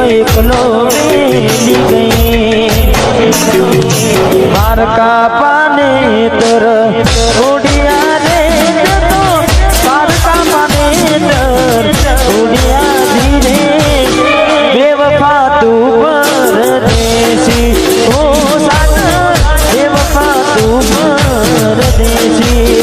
એકલો મેલી ગઈ માર કાપાને તર ઉડિયા રે જતો માર કાપાને તર ઉડિયા ધીરે બેવફા તું પરદેશી ઓ સાગર બેવફા તું પરદેશી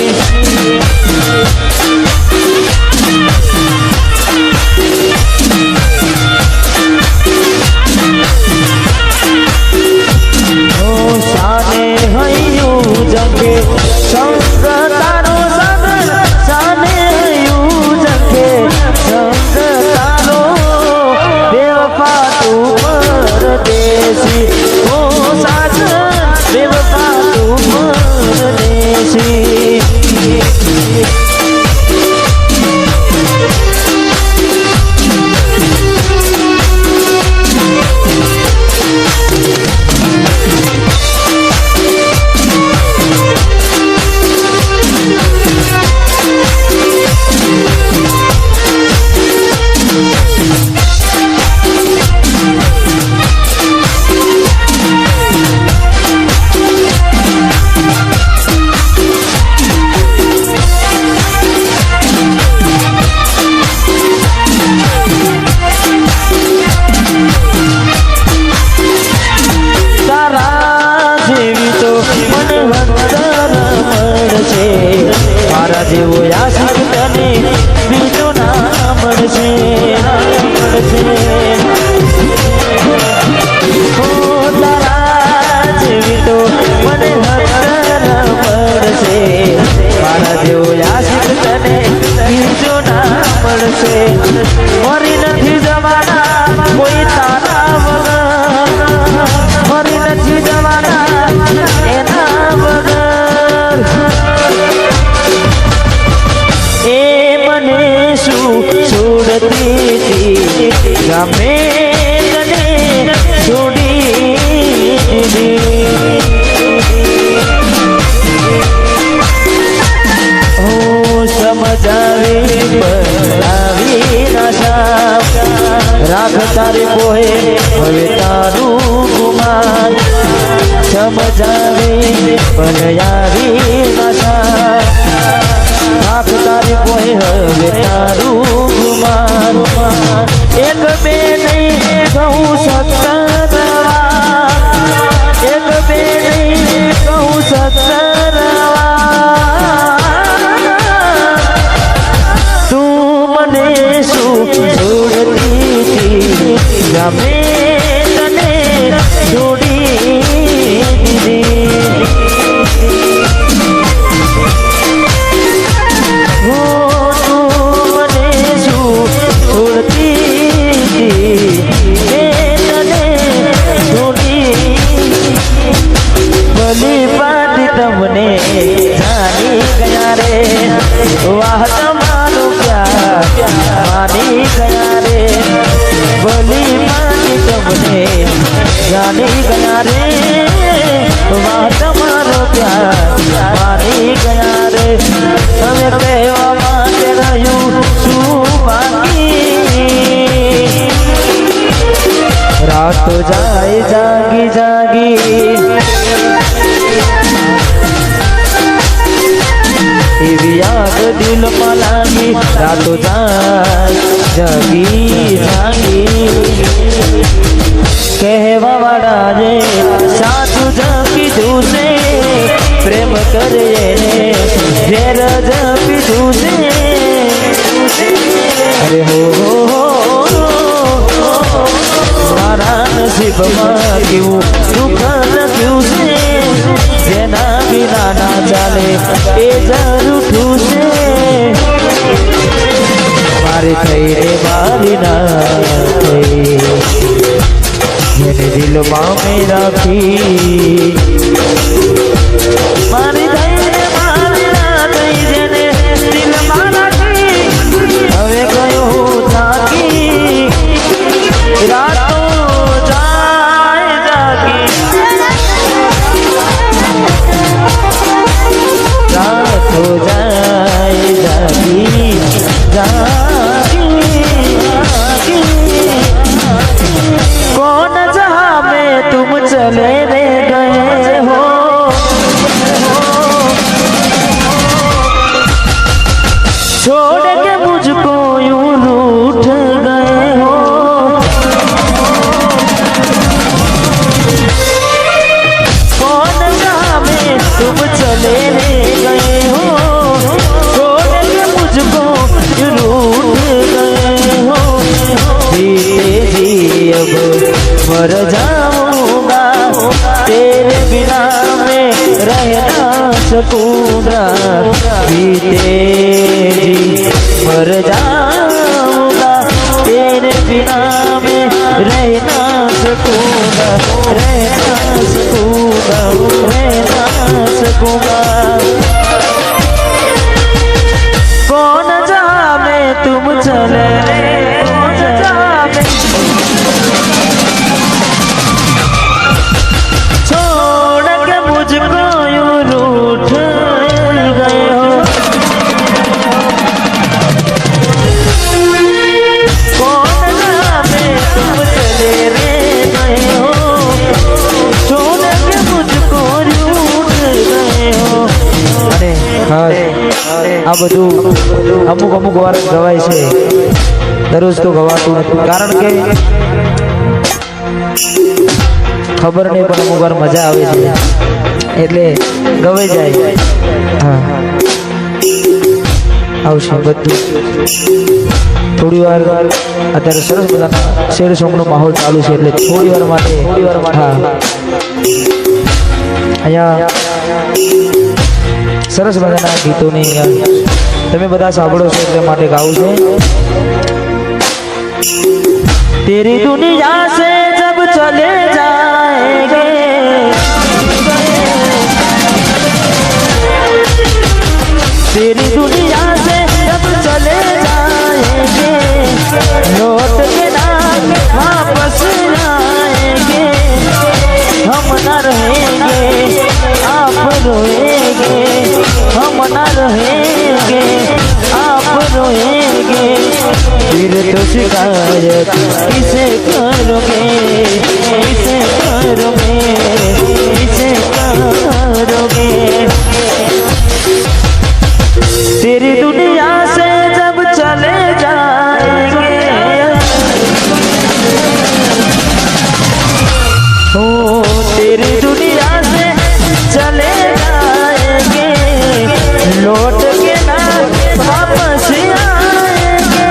જેવો આશિક તને બીજો ના મળશે તારા જેવી તો મને મળશે મારા જેવો આશિક તને બીજો ના મળશે મરી નથી જવાના કોઈ તારા વગર મરી નથી જવાના એના વગર છોડતી હતી ગમે તને છોડી હું સમજાવી બનાવી નાશા રાખ તારી પોહે હવે તારું ગુમાન સમજાવી બનાવી નાશા રાખ તારી પોહે હવે તારું ગુમાન એક બે નહીં કહું સત્તર એક બે નહીં કહું સત્તર તું મને શું છોડતી હતી ગમે તને છોડી દીધી તમને જાની ગયા રે વાહ તમારો પ્યાર માની ગયા રે ભલી માની તમને જાની ગયા રે વાહ તમારો પ્યાર માની ગયા રે તમે કહેવા માટે રહ્યું શું બાકી રાતો જાય જાગી જાગી એવી યાદ દિલમાં લાગી રાતો જાય જાગી જાગી કહેવા વાળા જે સાચું જપી દુસે પ્રેમ કરે ઝેર જપી દુસે અરે હો મારા નસીબમાં કેવું દુઃખ લખ્યું છે જેના વિના ના ચાલે એ જરૂઠું છે મારી થઈને મારી ના થઈ જેને દિલમાં મેં રાખી મારી થઈને મારી ના થઈ જેને દિલમાં રાખી હવે ગયો થાકી રાતો જાય જાગી રાતો જાય જાગી જાગી अब मर जाऊंगा, तेरे बिना मैं रह ना सकूंगा, बीते जी मर जाऊंगा, तेरे बिना मैं रह ना सकूंगा, रह ना सकूंगा, रह ना सकूंगा। कौन जहाँ में तुम चले, कौन जहाँ में छोड़ के मुझको यूं रूठ गए हो, कौन जहाँ में तुम चले रे गए हो, छोड़ के मुझको रूठ गए हो। अरे આ બધું અમુક અમુક વાર ગવાય છે, દરરોજ તો ગવાતું નથી, કારણ કે ખબર નહીં પણ અમુક વાર મજા આવે છે એટલે ગવાઈ જાય। હા આવશે બધું। થોડી વાર અત્યારે સરસ મજાના શેર સોંગનો માહોલ ચાલુ છે એટલે થોડી વાર માટે હા અહીંયા સરસ મજાના ગીતોની તમે બધા સાંભળો છો એટલે માટે ગાવું છે। तेरी दुनिया से जब चले जाएंगे, तेरी दुनिया से जब चले जाएंगे, लौट के ना वापस आएंगे, हम न रहेंगे आप रोएंगे, हम न रहेंगे आप रोएंगे, फिर तो शिकायत किसे करोगे, किसे करोगे, किसे करोगे। तेरी दुनिया से जब चले जाएंगे, ओ तेरी दुनिया से चले जाएंगे, लौट के ना वापस आएंगे,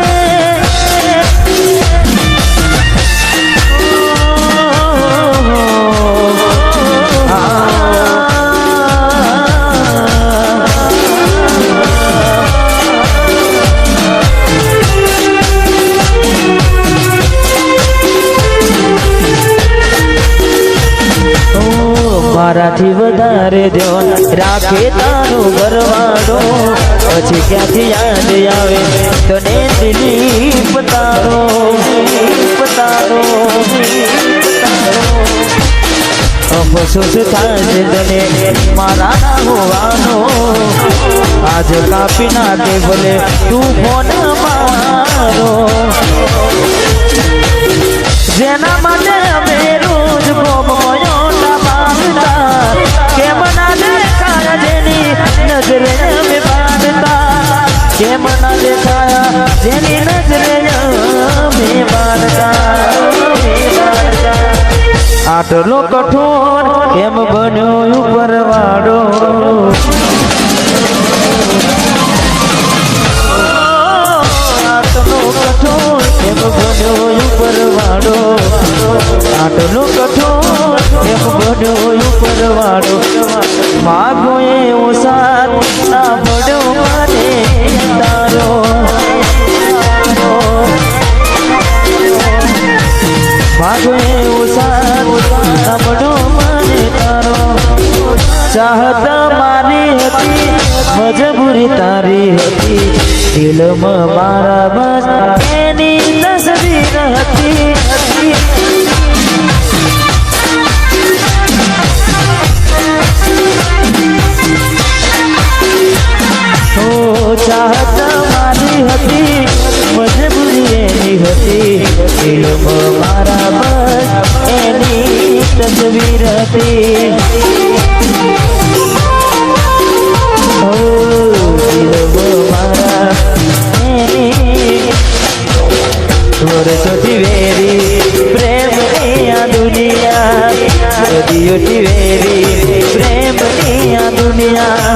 મારાથી વધારે ધ્યાન રાખે તારો ઘરવાળો, પછી ક્યાંથી યાદ આવે તને દિલીપ તારો, તારો અફસોસ થાય તને મારા ના હોવાનો, આજ કાપી નાખે ભલે તું ફોન મારો, જેના માટે અમે રોજ ભોગવ્યો કેમ ના દેખાયા જેની નજરે અમે બાંધતા, કેમ ના દેખાયા જેની નજરે અમે બાંધતા, આટલો કઠોર કેમ બન્યો ઉપરવાળો, આટલો કઠોર કેમ બન્યો ઉપરવાળો, આટલો કઠોર કેમ બન્યો ઉપરવાળો, માગો એવો સાથ ના પડ્યો મને તારો, માગો એવો સાથ ના પડ્યો મને તારો, ચાહત મારી હતી મજબૂરી તારી હતી, દિલમાં મારા બસ એની તસવીર હતી, ચાહત મારી હતી મજબૂરી એની હતી, દિલમાં મારા બસ એની તસવીર હતી, દિલમાં મારા એની વર્ષોથી વેરી પ્રેમની આ દુનિયા, સદીઓથી વેરી પ્રેમની આ દુનિયા,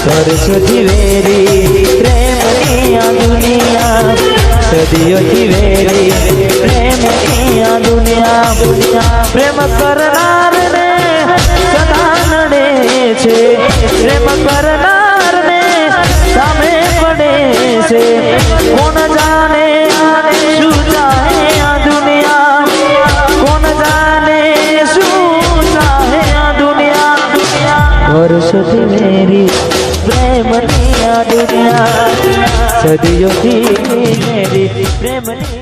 વર્ષોથી વેરી પ્રેમની આ દુનિયા, સદીઓથી વેરી પ્રેમની આ દુનિયા। દુનિયા પ્રેમ કરનાર ને સદા નડે છે પ્રેમ કરનાર ને સામે પડે છે કોણ જાણે શું ચાહે આ દુનિયા કોણ જાણે શું ચાહે આ દુનિયા વર્ષોથી મેરી પ્રેમની આ દુનિયા સદીઓથી મેરી પ્રેમની